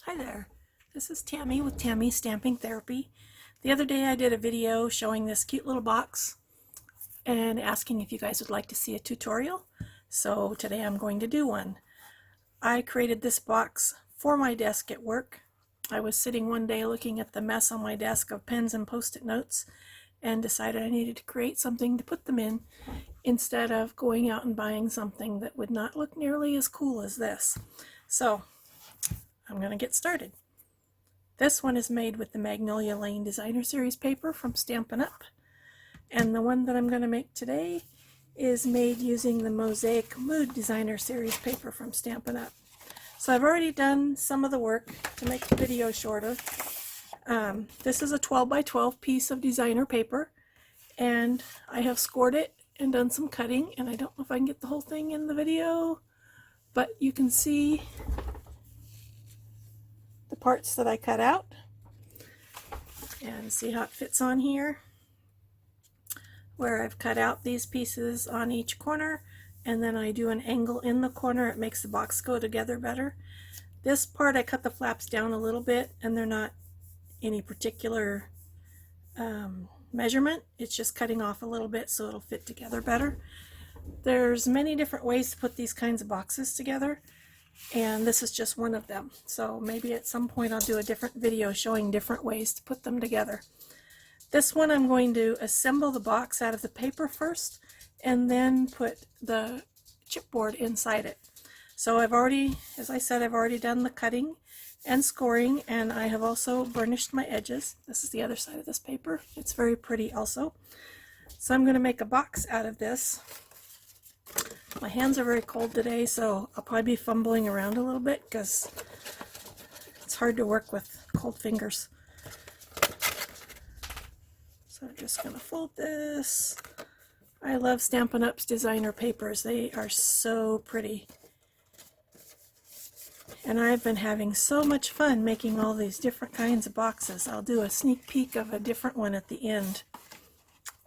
Hi there, this is Tammy with Tammy Stamping Therapy. The other day I did a video showing this cute little box and asking if you guys would like to see a tutorial. So today I'm going to do one. I created this box for my desk at work. I was sitting one day looking at the mess on my desk of pens and post-it notes and decided I needed to create something to put them in instead of going out and buying something that would not look nearly as cool as this. So I'm going to get started. This one is made with the Magnolia Lane Designer Series paper from Stampin' Up! And the one that I'm going to make today is made using the Mosaic Mood Designer Series paper from Stampin' Up! So I've already done some of the work to make the video shorter. This is a 12 by 12 piece of designer paper, and I have scored it and done some cutting, and I don't know if I can get the whole thing in the video, but you can see the parts that I cut out and see how it fits on here, where I've cut out these pieces on each corner and then I do an angle in the corner. It makes the box go together better. This part I cut the flaps down a little bit, and they're not any particular measurement. It's just cutting off a little bit so it'll fit together better. There's many different ways to put these kinds of boxes together, and this is just one of them. So maybe at some point I'll do a different video showing different ways to put them together. This one I'm going to assemble the box out of the paper first and then put the chipboard inside it. So I've already, as I said, I've already done the cutting and scoring, and I have also burnished my edges. This is the other side of this paper. It's very pretty also. So I'm going to make a box out of this. My hands are very cold today, so I'll probably be fumbling around a little bit because it's hard to work with cold fingers. So I'm just going to fold this. I love Stampin' Up's designer papers. They are so pretty. And I've been having so much fun making all these different kinds of boxes. I'll do a sneak peek of a different one at the end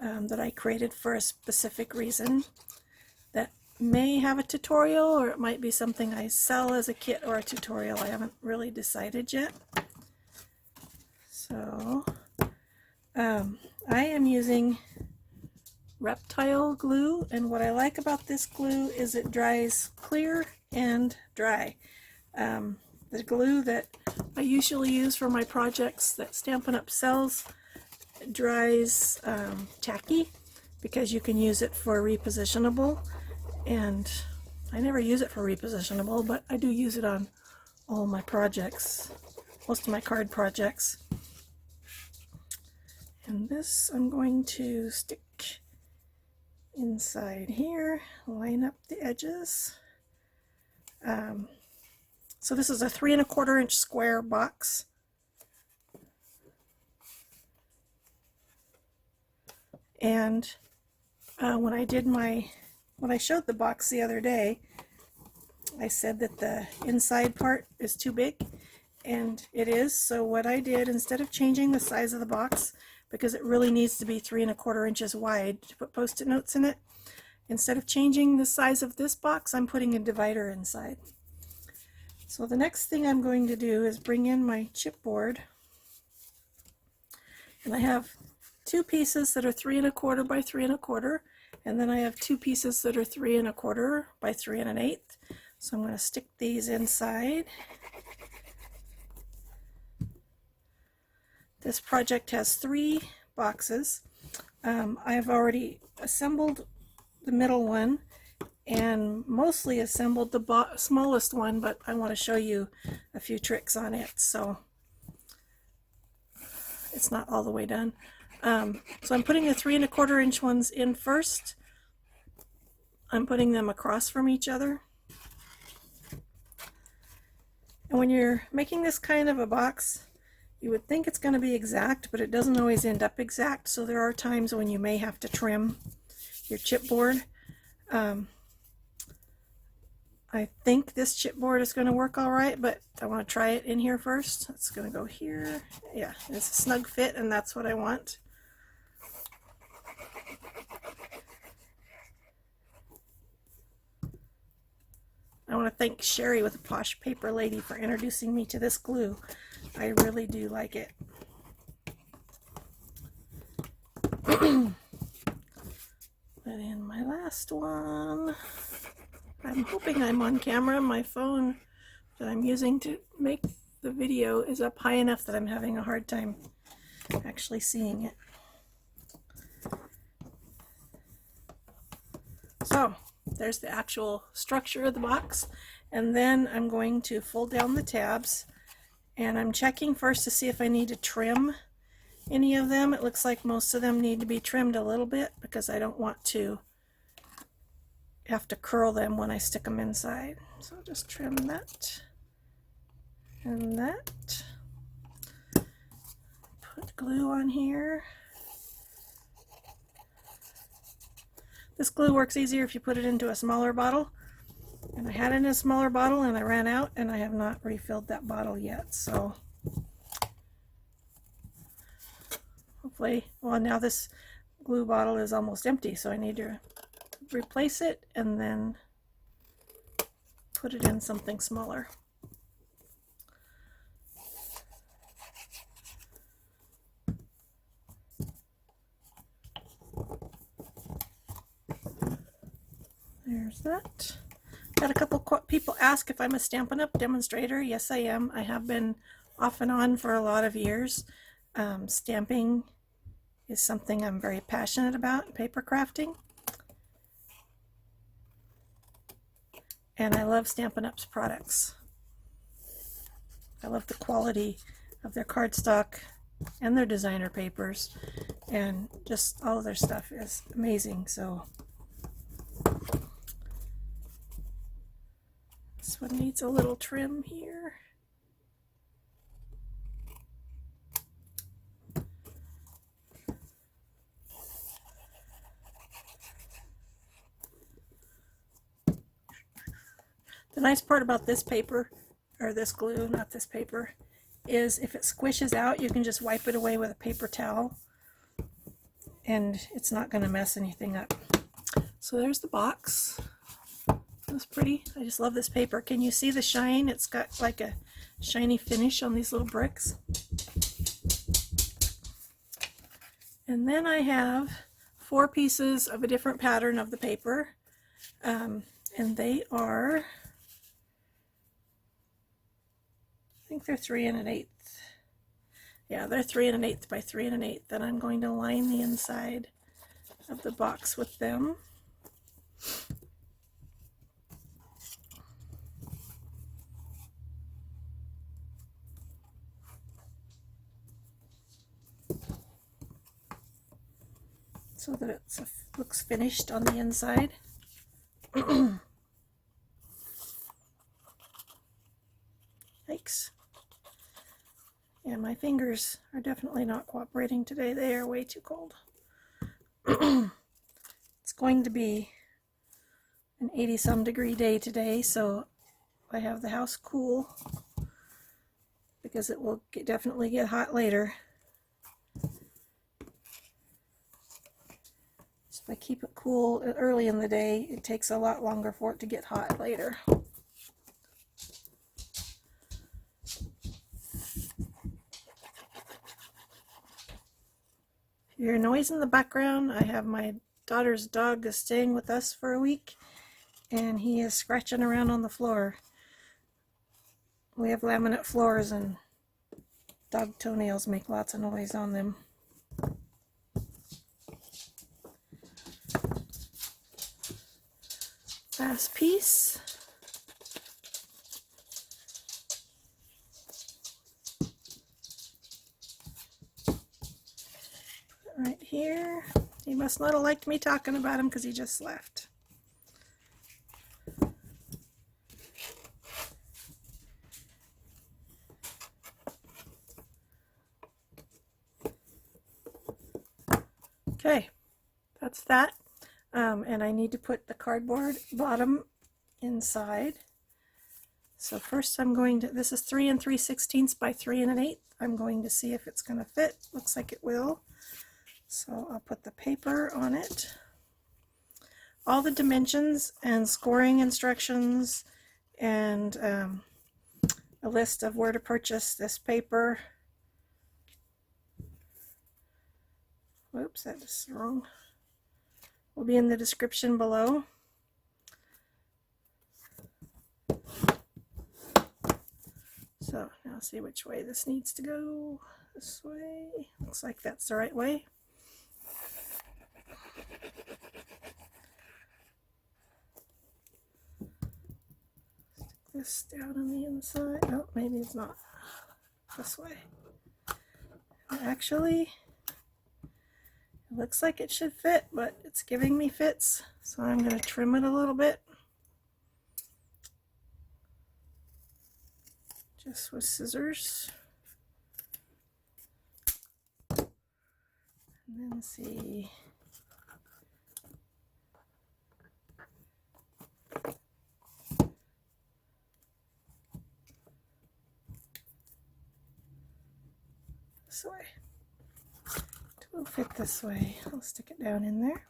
that I created for a specific reason. That may have a tutorial, or it might be something I sell as a kit or a tutorial. I haven't really decided yet. So I am using Reptile glue, and what I like about this glue is it dries clear and dry. The glue that I usually use for my projects that Stampin' Up! Sells dries tacky, because you can use it for repositionable, and I never use it for repositionable, but I do use it on all my projects, most of my card projects. And this I'm going to stick inside here, line up the edges. So this is a 3 1/4 inch square box. And when I showed the box the other day, I said that the inside part is too big, and it is. So what I did, instead of changing the size of the box, because it really needs to be 3 1/4 inches wide to put post-it notes in it, instead of changing the size of this box, I'm putting a divider inside. So the next thing I'm going to do is bring in my chipboard, and I have two pieces that are 3 1/4 by 3 1/4, and then I have two pieces that are 3 1/4 by 3 1/8. So I'm going to stick these inside. This project has 3 boxes. I've already assembled the middle one and mostly assembled the smallest one, but I want to show you a few tricks on it, so it's not all the way done. So I'm putting the 3 1/4 inch ones in first. I'm putting them across from each other. And when you're making this kind of a box, you would think it's going to be exact, but it doesn't always end up exact, so there are times when you may have to trim your chipboard. I think this chipboard is going to work all right, but I want to try it in here first. It's going to go here. Yeah, it's a snug fit, and that's what I want. I want to thank Sherry with the Posh Paper Lady for introducing me to this glue. I really do like it. Put in my last one. I'm hoping I'm on camera. My phone that I'm using to make the video is up high enough that I'm having a hard time actually seeing it. So there's the actual structure of the box, and then I'm going to fold down the tabs, and I'm checking first to see if I need to trim any of them. It looks like most of them need to be trimmed a little bit because I don't want to have to curl them when I stick them inside. So I'll just trim that and that. Put glue on here. This glue works easier if you put it into a smaller bottle. And I had it in a smaller bottle and I ran out, and I have not refilled that bottle yet. So hopefully, well, now this glue bottle is almost empty, so I need to replace it and then put it in something smaller. There's that. Got a couple people ask if I'm a Stampin' Up! Demonstrator. Yes, I am. I have been off and on for a lot of years. Stamping is something I'm very passionate about, paper crafting. And I love Stampin' Up's products. I love the quality of their cardstock and their designer papers, and just all of their stuff is amazing. So this one needs a little trim here. The nice part about this paper, or this glue, not this paper, is if it squishes out, you can just wipe it away with a paper towel and it's not going to mess anything up. So there's the box. That's pretty. I just love this paper. Can you see the shine? It's got like a shiny finish on these little bricks. And then I have 4 pieces of a different pattern of the paper, and they are, I think they're 3 1/8. Yeah, they're 3 1/8 by 3 1/8. Then I'm going to line the inside of the box with them. So that it looks finished on the inside. Yikes. Yeah, my fingers are definitely not cooperating today. They are way too cold. It's going to be an 80-some degree day today, so I have the house cool because it will definitely get hot later. So if I keep it cool early in the day, it takes a lot longer for it to get hot later. If you hear noise in the background, I have my daughter's dog is staying with us for a week, and he is scratching around on the floor. We have laminate floors, and dog toenails make lots of noise on them. Last piece. Right here. He must not have liked me talking about him because he just left. Okay, that's that. And I need to put the cardboard bottom inside. So first I'm going to, this is 3 3/16 by 3 1/8. I'm going to see if it's going to fit. Looks like it will. So I'll put the paper on it. All the dimensions and scoring instructions and a list of where to purchase this paper. Whoops, that is wrong. Will be in the description below. So now see which way this needs to go. This way. Looks like that's the right way. Stick this down on the inside. Oh, maybe it's not. This way. Actually, it looks like it should fit, but it's giving me fits, so I'm going to trim it a little bit. Just with scissors. And then see. This way. It will fit this way. I'll stick it down in there.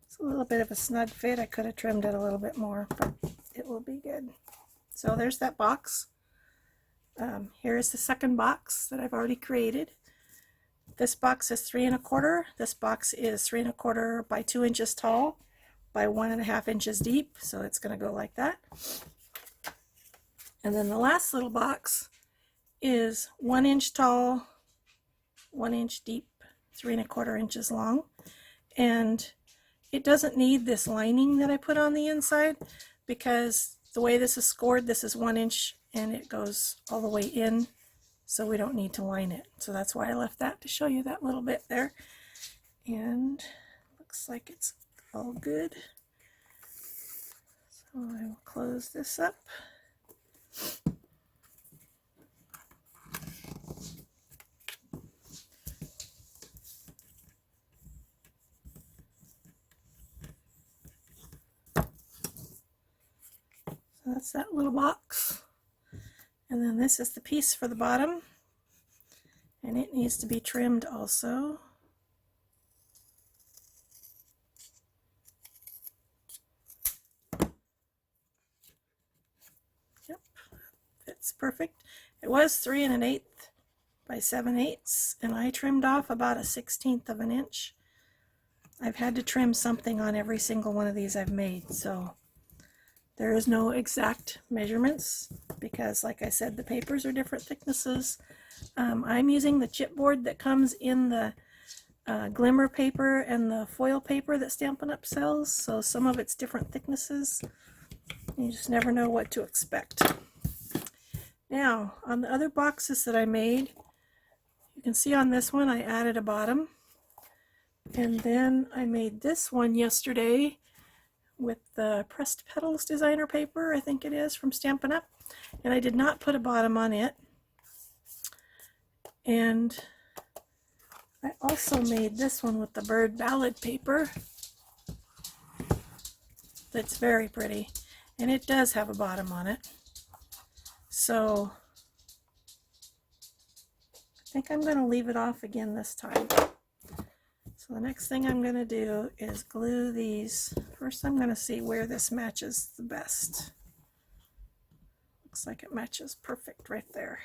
It's a little bit of a snug fit. I could have trimmed it a little bit more, but it will be good. So there's that box. Here is the second box that I've already created. This box is 3 1/4. This box is 3 1/4 by 2 inches tall by 1.5 inches deep. So it's going to go like that. And then the last little box is 1 inch tall, 1 inch deep, 3 1/4 inches long. And it doesn't need this lining that I put on the inside, because the way this is scored, this is 1 inch and it goes all the way in, so we don't need to line it. So that's why I left that, to show you that little bit there. And looks like it's all good. So I will close this up. So that's that little box. And then this is the piece for the bottom, and it needs to be trimmed also. Yep, fits perfect. It was 3 1/8 by 7/8, and I trimmed off about 1/16 of an inch. I've had to trim something on every single one of these I've made, so there is no exact measurements because, like I said, the papers are different thicknesses. I'm using the chipboard that comes in the glimmer paper and the foil paper that Stampin' Up! Sells, so some of it's different thicknesses. You just never know what to expect. Now, on the other boxes that I made, you can see on this one I added a bottom, and then I made this one yesterday with the Pressed Petals designer paper, I think it is, from Stampin' Up! And I did not put a bottom on it. And I also made this one with the Bird Ballad paper. That's very pretty. And it does have a bottom on it. So I think I'm going to leave it off again this time. So the next thing I'm going to do is glue these. First I'm going to see where this matches the best. Looks like it matches perfect right there.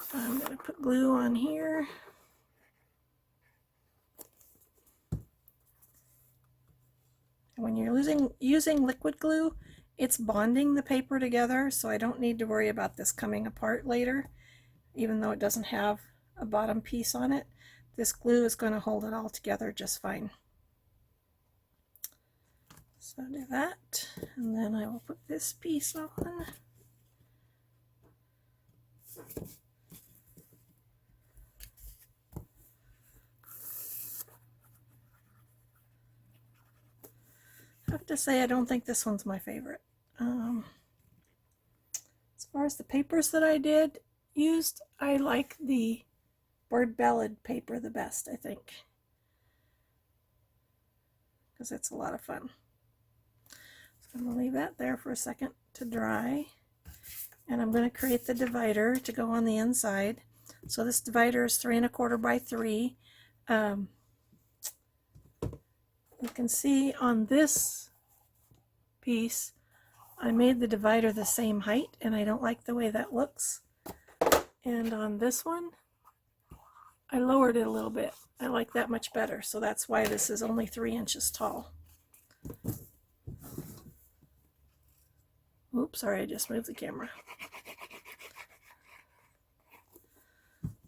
So I'm going to put glue on here. And when you're using liquid glue, it's bonding the paper together, so I don't need to worry about this coming apart later, even though it doesn't have a bottom piece on it. This glue is going to hold it all together just fine. So do that, and then I will put this piece on. I have to say I don't think this one's my favorite. As far as the papers that I used, I like the Bird Ballad paper the best, I think, because it's a lot of fun. So I'm going to leave that there for a second to dry, and I'm going to create the divider to go on the inside. So this divider is 3 1/4 by 3. You can see on this piece I made the divider the same height, and I don't like the way that looks. And on this one I lowered it a little bit. I like that much better, so that's why this is only 3 inches tall. Oops, sorry, I just moved the camera.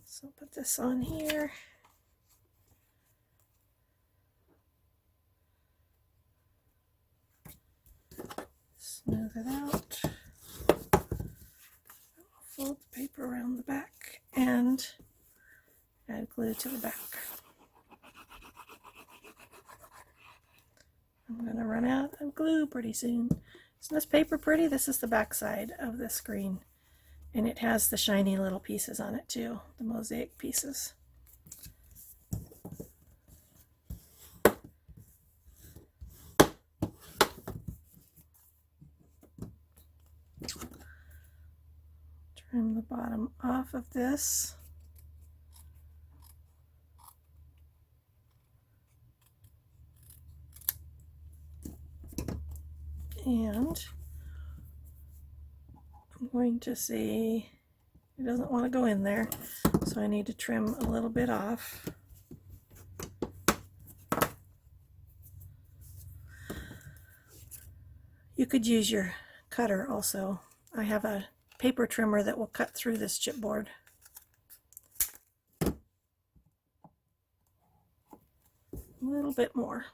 So put this on here. Smooth it out. Fold the paper around the back and add glue to the back. I'm going to run out of glue pretty soon. Isn't this paper pretty? This is the back side of the screen. And it has the shiny little pieces on it too, the mosaic pieces. Trim the bottom off of this. And I'm going to see, it doesn't want to go in there, so I need to trim a little bit off. You could use your cutter also. I have a paper trimmer that will cut through this chipboard. A little bit more.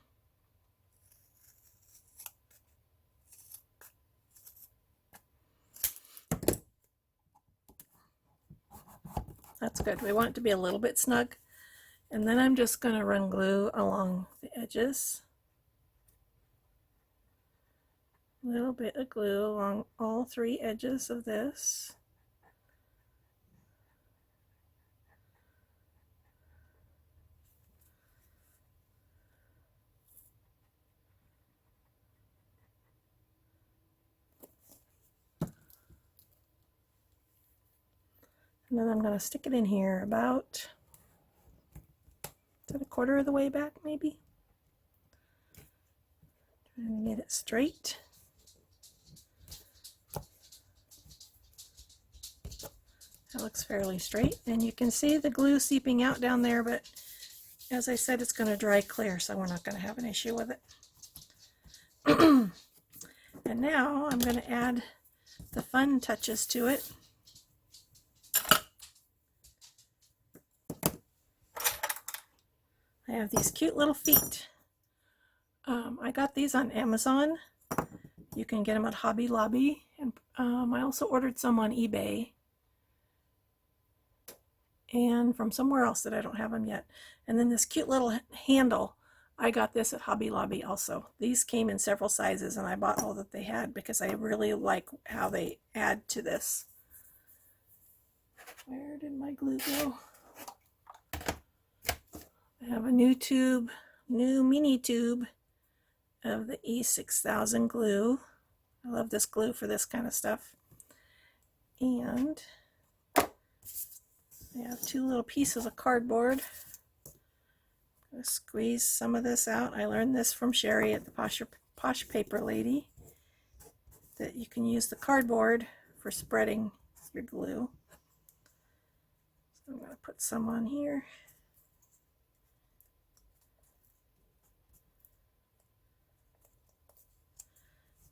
That's good. We want it to be a little bit snug. And then I'm just going to run glue along the edges. A little bit of glue along all 3 edges of this. And then I'm going to stick it in here about, is that a quarter of the way back maybe? Trying to get it straight. That looks fairly straight, and you can see the glue seeping out down there, but as I said, it's going to dry clear, so we're not going to have an issue with it. And now I'm going to add the fun touches to it. I have these cute little feet. I got these on Amazon. You can get them at Hobby Lobby, and I also ordered some on eBay and from somewhere else that I don't have them yet. And then this cute little handle, I got this at Hobby Lobby also. These came in several sizes, and I bought all that they had because I really like how they add to this. Where did my glue go? I have a new mini tube of the E6000 glue. I love this glue for this kind of stuff. And I have 2 little pieces of cardboard. I'm going to squeeze some of this out. I learned this from Sherry at the Posh Paper Lady, that you can use the cardboard for spreading your glue. So I'm going to put some on here.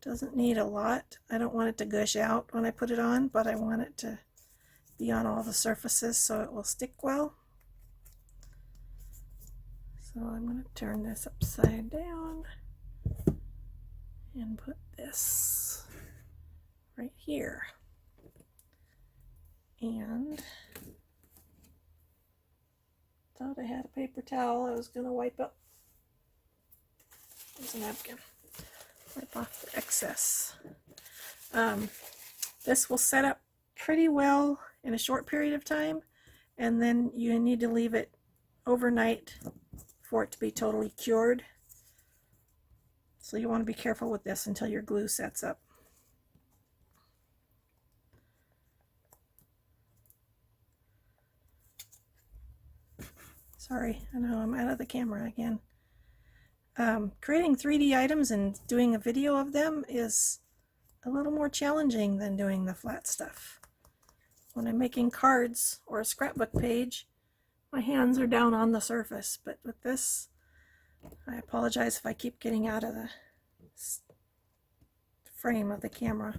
Doesn't need a lot. I don't want it to gush out when I put it on, but I want it to be on all the surfaces so it will stick well. So I'm going to turn this upside down and put this right here. And thought I had a paper towel I was going to wipe up. There's a napkin. Wipe off the excess. This will set up pretty well in a short period of time, and then you need to leave it overnight for it to be totally cured. So you want to be careful with this until your glue sets up. Sorry, I know I'm out of the camera again. Creating 3D items and doing a video of them is a little more challenging than doing the flat stuff. When I'm making cards or a scrapbook page, my hands are down on the surface, but with this, I apologize if I keep getting out of the frame of the camera.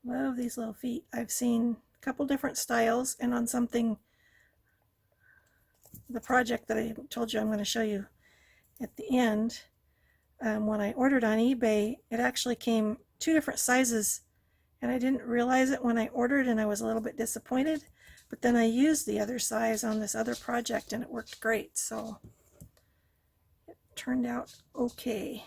Love these little feet. I've seen a couple different styles, and on something, the project that I told you I'm going to show you at the end, when I ordered on eBay, it actually came 2 different sizes, and I didn't realize it when I ordered, and I was a little bit disappointed, but then I used the other size on this other project and it worked great, so it turned out okay.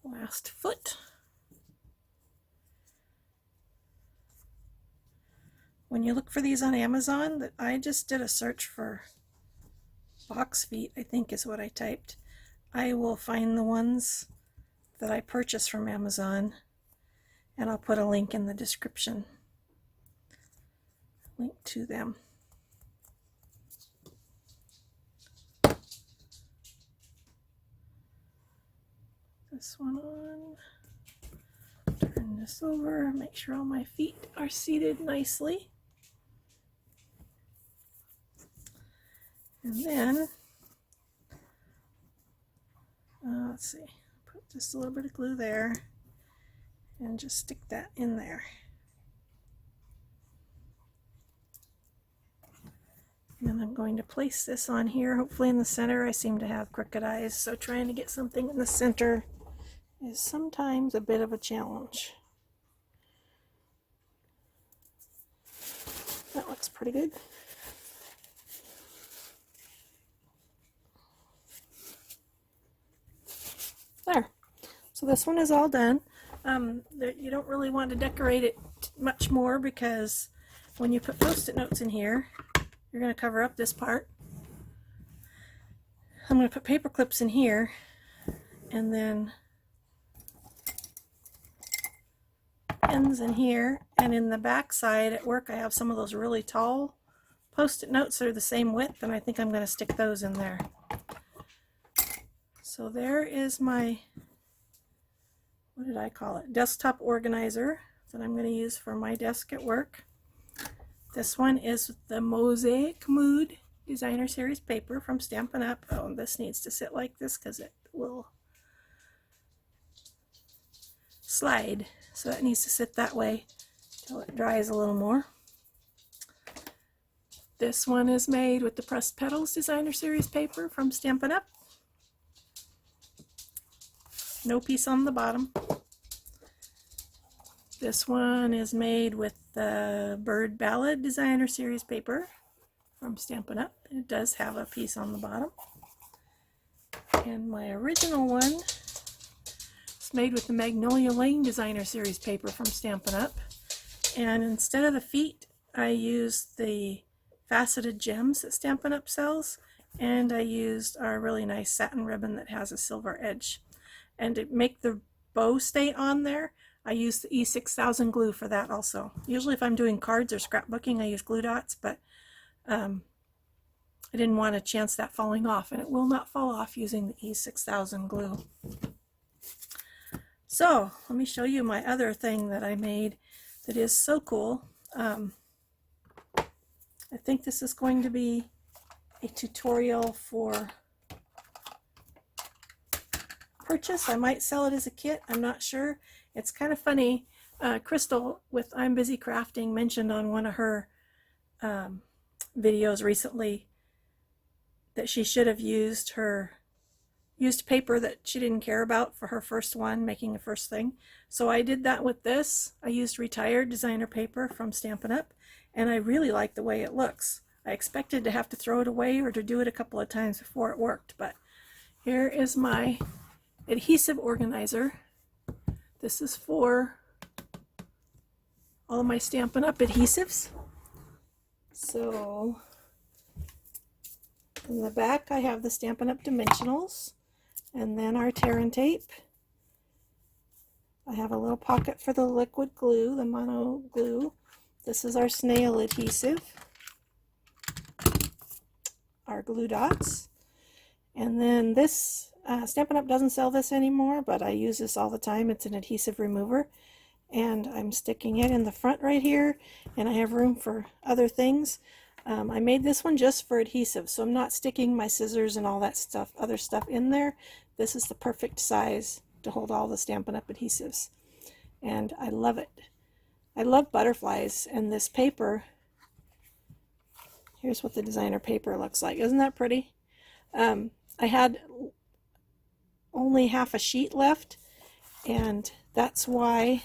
Last foot. When you look for these on Amazon, that I just did a search for box feet, I think is what I typed. I will find the ones that I purchased from Amazon, and I'll put a link in the description. Link to them. This one on. Turn this over, make sure all my feet are seated nicely. And then, let's see, put just a little bit of glue there and just stick that in there. And then I'm going to place this on here, hopefully in the center. I seem to have crooked eyes, so trying to get something in the center is sometimes a bit of a challenge. That looks pretty good. There. So this one is all done. You don't really want to decorate it much more, because when you put Post-it notes in here, you're going to cover up this part. I'm going to put paper clips in here, and then pens in here, and in the back side at work I have some of those really tall Post-it notes that are the same width, and I think I'm going to stick those in there. So there is my, what did I call it, desktop organizer that I'm going to use for my desk at work. This one is the Mosaic Mood Designer Series paper from Stampin' Up. Oh, and this needs to sit like this because it will slide. So that needs to sit that way until it dries a little more. This one is made with the Pressed Petals Designer Series paper from Stampin' Up. No piece on the bottom. This one is made with the Bird Ballad Designer Series paper from Stampin' Up. It does have a piece on the bottom. And my original one is made with the Magnolia Lane Designer Series paper from Stampin' Up. And instead of the feet, I used the faceted gems that Stampin' Up sells, and I used our really nice satin ribbon that has a silver edge. And to make the bow stay on there, I use the E6000 glue for that also. Usually if I'm doing cards or scrapbooking, I use glue dots, but I didn't want to chance that falling off, and it will not fall off using the E6000 glue. So let me show you my other thing that I made that is so cool. I think this is going to be a tutorial for purchase. I might sell it as a kit, I'm not sure. It's kind of funny. Crystal with I'm Busy Crafting mentioned on one of her videos recently that she should have used paper that she didn't care about for her first one, making a first thing. So I did that with this. I used retired designer paper from Stampin' Up, and I really like the way it looks. I expected to have to throw it away or to do it a couple of times before it worked, but here is my adhesive organizer. This is for all of my Stampin' Up adhesives. So In the back I have the Stampin' Up! Dimensionals, and then our tear and tape. I have a little pocket for the liquid glue, the mono glue. This is our snail adhesive, our glue dots. And then this, Stampin' Up! Doesn't sell this anymore, but I use this all the time. It's an adhesive remover. And I'm sticking it in the front right here, and I have room for other things. I made this one just for adhesive, so I'm not sticking my scissors and all that stuff, other stuff in there. This is the perfect size to hold all the Stampin' Up! Adhesives. And I love it. I love butterflies, and this paper, here's what the designer paper looks like. Isn't that pretty? I had only half a sheet left, and that's why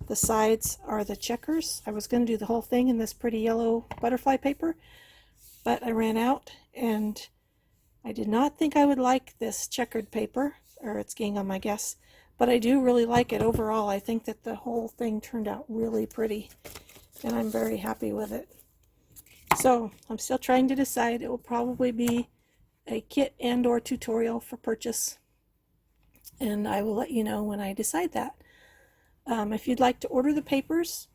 the sides are the checkers. I was going to do the whole thing in this pretty yellow butterfly paper, but I ran out, and I did not think I would like this checkered paper, or it's gingham, I guess, but I do really like it overall. I think that the whole thing turned out really pretty, and I'm very happy with it. So I'm still trying to decide. It will probably be a kit and or tutorial for purchase, and I will let you know when I decide that. If you'd like to order the papers,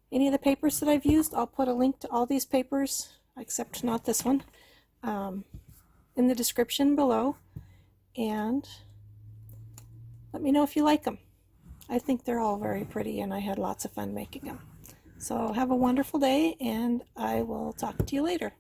any of the papers that I've used, I'll put a link to all these papers, except not this one, in the description below. And let me know if you like them. I think they're all very pretty, and I had lots of fun making them. So have a wonderful day, and I will talk to you later.